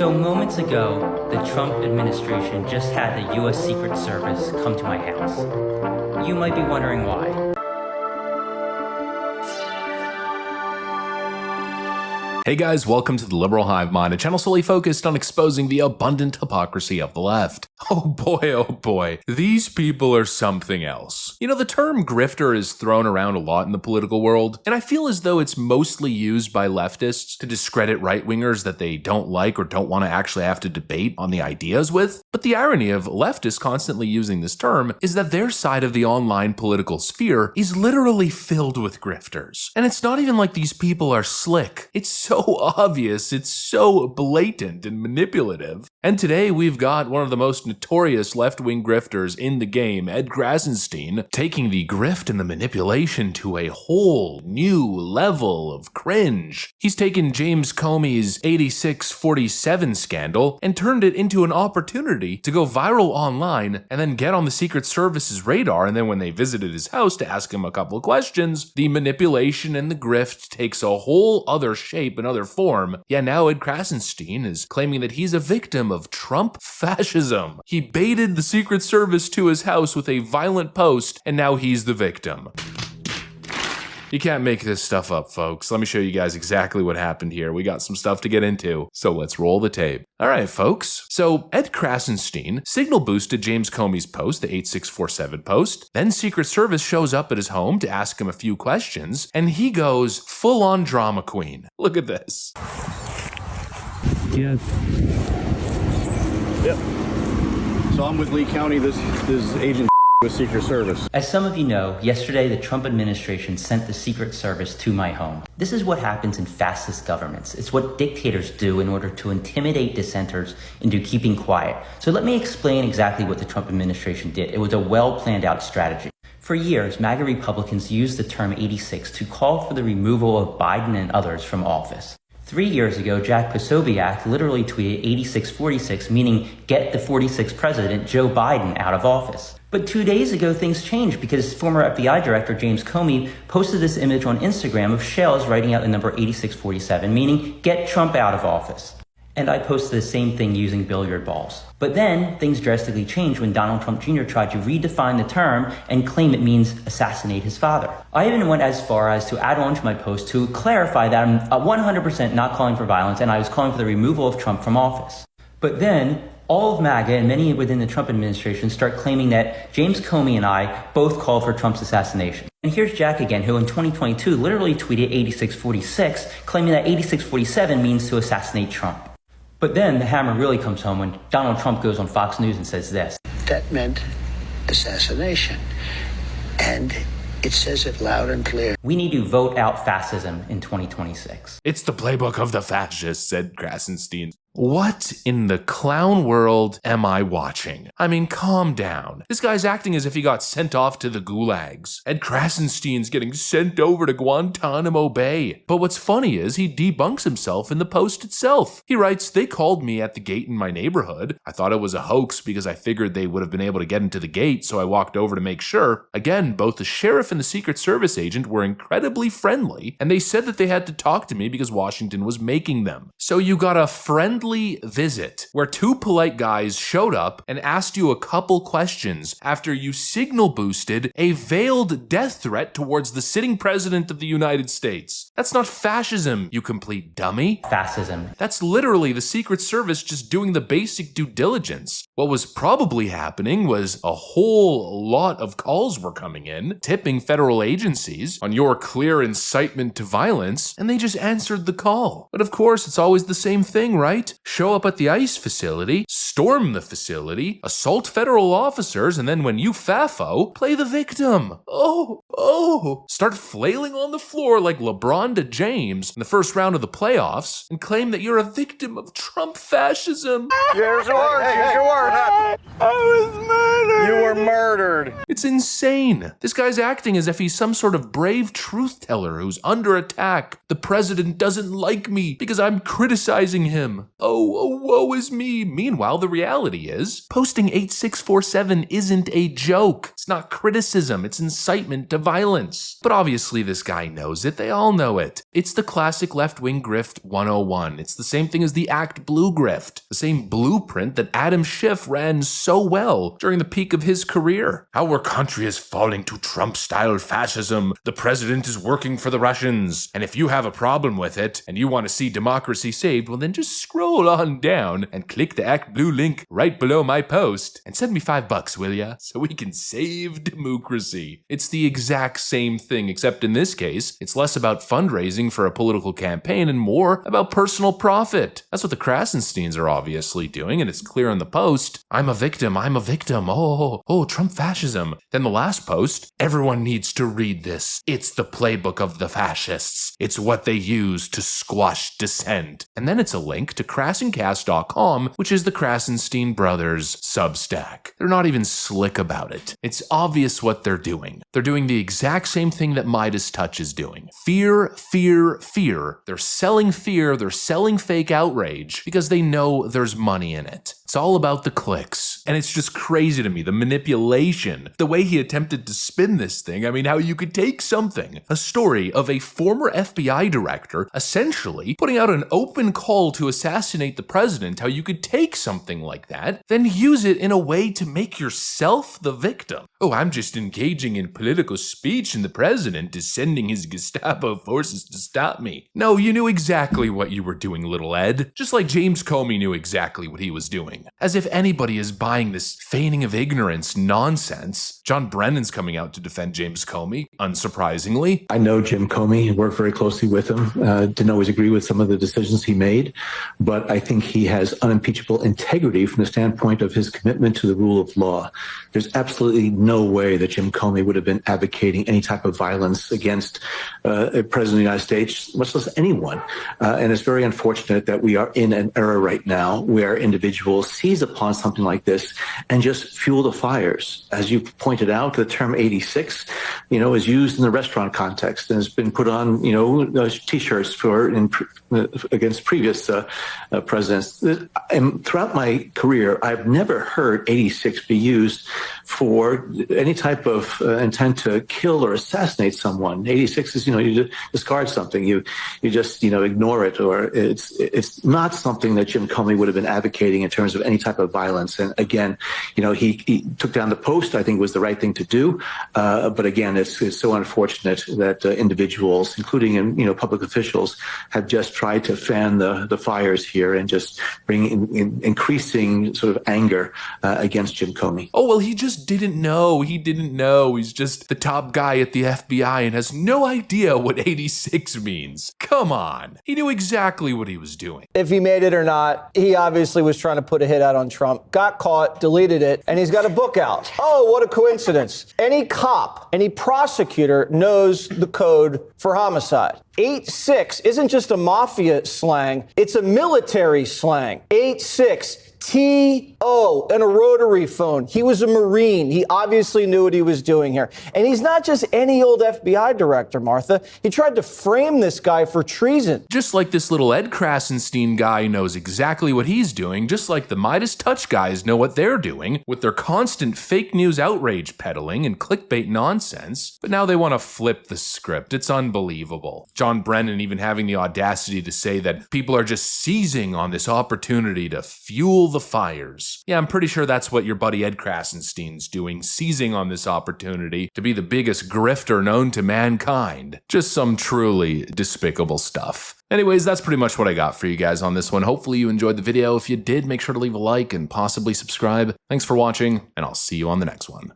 So moments ago, the Trump administration just had the U.S. Secret Service come to my house. You might be wondering why. Hey guys, welcome to the Liberal Hive Mind, a channel solely focused on exposing the abundant hypocrisy of the left. Oh boy, these people are something else. You know, the term grifter is thrown around a lot in the political world, and I feel as though it's mostly used by leftists to discredit right-wingers that they don't like or don't want to actually have to debate on the ideas with. But the irony of leftists constantly using this term is that their side of the online political sphere is literally filled with grifters. And it's not even like these people are slick. It's so obvious, it's so blatant and manipulative. And today we've got one of the most notorious left-wing grifters in the game, Ed Krasenstein, taking the grift and the manipulation to a whole new level of cringe. He's taken James Comey's 8647 scandal and turned it into an opportunity to go viral online and then get on the Secret Service's radar, and then when they visited his house to ask him a couple of questions, the manipulation and the grift takes a whole other shape, another form. Yeah, now Ed Krasenstein is claiming that he's a victim of Trump fascism. He baited the Secret Service to his house with a violent post, and now he's the victim. You can't make this stuff up, folks. Let me show you guys exactly what happened here. We got some stuff to get into, so let's roll the tape. Alright, folks. So, Ed Krasenstein signal boosted James Comey's post, the 8647 post. Then Secret Service shows up at his home to ask him a few questions, and he goes full-on drama queen. Look at this. Yes. Yep. So I'm with Lee County. This is Agent with Secret Service. As some of you know, yesterday the Trump administration sent the Secret Service to my home. This is what happens in fascist governments. It's what dictators do in order to intimidate dissenters into keeping quiet. So let me explain exactly what the Trump administration did. It was a well-planned out strategy. For years, MAGA Republicans used the term 86 to call for the removal of Biden and others from office. 3 years ago, Jack Posobiec literally tweeted 8646, meaning get the 46th president, Joe Biden, out of office. But 2 days ago, things changed because former FBI Director James Comey posted this image on Instagram of shells writing out the number 8647, meaning get Trump out of office. And I posted the same thing using billiard balls. But then things drastically changed when Donald Trump Jr. tried to redefine the term and claim it means assassinate his father. I even went as far as to add on to my post to clarify that I'm 100% not calling for violence and I was calling for the removal of Trump from office. But then all of MAGA and many within the Trump administration start claiming that James Comey and I both call for Trump's assassination. And here's Jack again, who in 2022 literally tweeted 8646, claiming that 8647 means to assassinate Trump. But then the hammer really comes home when Donald Trump goes on Fox News and says this. That meant assassination. And it says it loud and clear. We need to vote out fascism in 2026. It's the playbook of the fascists, said Krasenstein. What in the clown world am I watching? I mean, calm down. This guy's acting as if he got sent off to the gulags. Ed Krasenstein's getting sent over to Guantanamo Bay. But what's funny is he debunks himself in the post itself. He writes, they called me at the gate in my neighborhood. I thought it was a hoax because I figured they would have been able to get into the gate, so I walked over to make sure. Again, both the sheriff and the Secret Service agent were incredibly friendly, and they said that they had to talk to me because Washington was making them. So you got a friendly visit where two polite guys showed up and asked you a couple questions after you signal boosted a veiled death threat towards the sitting president of the United States. That's not fascism, you complete dummy. Fascism. That's literally the Secret Service just doing the basic due diligence. What was probably happening was a whole lot of calls were coming in, tipping federal agencies on your clear incitement to violence, and they just answered the call. But of course, it's always the same thing, right? Show up at the ICE facility, storm the facility, assault federal officers, and then when you FAFO, play the victim. Start flailing on the floor like LeBron to James in the first round of the playoffs and claim that you're a victim of Trump fascism. Here's your words. Here's your words. I was murdered. You were murdered. It's insane. This guy's acting as if he's some sort of brave truth teller who's under attack. The president doesn't like me because I'm criticizing him. Oh, woe is me. Meanwhile, the reality is, posting 8647 isn't a joke. It's not criticism, it's incitement to violence. But obviously this guy knows it, they all know it. It's the classic left-wing grift 101. It's the same thing as the Act Blue grift, the same blueprint that Adam Schiff ran so well during the peak of his career. Our country is falling to Trump-style fascism. The president is working for the Russians. And if you have a problem with it and you want to see democracy saved, well then just scroll on down and click the Act Blue link right below my post and send me $5, will ya? So we can save democracy. It's the exact same thing, except in this case, it's less about fundraising for a political campaign and more about personal profit. That's what the Krasensteins are obviously doing, and it's clear in the post. I'm a victim. Oh, Trump fascism. Then the last post, everyone needs to read this. It's the playbook of the fascists. It's what they use to squash dissent. And then it's a link to Krasencast.com, which is the Krasenstein brothers' Substack. They're not even slick about it. It's obvious what they're doing. They're doing the exact same thing that Midas Touch is doing. Fear, fear, fear. They're selling fear, they're selling fake outrage because they know there's money in it. It's all about the clicks. And it's just crazy to me, the manipulation, the way he attempted to spin this thing. I mean, how you could take something, a story of a former FBI director essentially putting out an open call to assassinate the president, how you could take something like that, then use it in a way to make yourself the victim. Oh, I'm just engaging in political speech and the president is sending his Gestapo forces to stop me. No, you knew exactly what you were doing, little Ed. Just like James Comey knew exactly what he was doing. As if anybody is buying this feigning of ignorance nonsense. John Brennan's coming out to defend James Comey, unsurprisingly. I know Jim Comey and worked very closely with him. Didn't always agree with some of the decisions he made, but I think he has unimpeachable integrity from the standpoint of his commitment to the rule of law. There's absolutely no way that Jim Comey would have been advocating any type of violence against a president of the United States, much less anyone. And it's very unfortunate that we are in an era right now where individuals seize upon something like this and just fuel the fires. As you pointed out, the term 86, is used in the restaurant context and has been put on, T-shirts against previous presidents. And throughout my career, I've never heard 86 be used for any type of intent to kill or assassinate someone. 86 is, you discard something, you just, ignore it, or it's not something that Jim Comey would have been advocating in terms of any type of violence. And again, he took down the post. I think was the right thing to do. But again, it's so unfortunate that individuals, including public officials, have just tried to fan the fires here and just bring in increasing sort of anger against Jim Comey. Oh, well, he just didn't know. He didn't know. He's just the top guy at the FBI and has no idea what 86 means. Come on. He knew exactly what he was doing. If he made it or not, he obviously was trying to put a hit out on Trump, got caught, deleted it, and he's got a book out. Oh, what a coincidence. Any cop, any prosecutor knows the code for homicide. 8-6 isn't just a mafia slang, it's a military slang. 8-6. T.O. and a rotary phone. He was a Marine. He obviously knew what he was doing here. And he's not just any old FBI director, Martha. He tried to frame this guy for treason. Just like this little Ed Krasenstein guy knows exactly what he's doing, just like the Midas Touch guys know what they're doing with their constant fake news outrage peddling and clickbait nonsense. But now they want to flip the script. It's unbelievable. John Brennan even having the audacity to say that people are just seizing on this opportunity to fuel the fires. Yeah, I'm pretty sure that's what your buddy Ed Krasenstein's doing, seizing on this opportunity to be the biggest grifter known to mankind. Just some truly despicable stuff. Anyways, that's pretty much what I got for you guys on this one. Hopefully you enjoyed the video. If you did, make sure to leave a like and possibly subscribe. Thanks for watching, and I'll see you on the next one.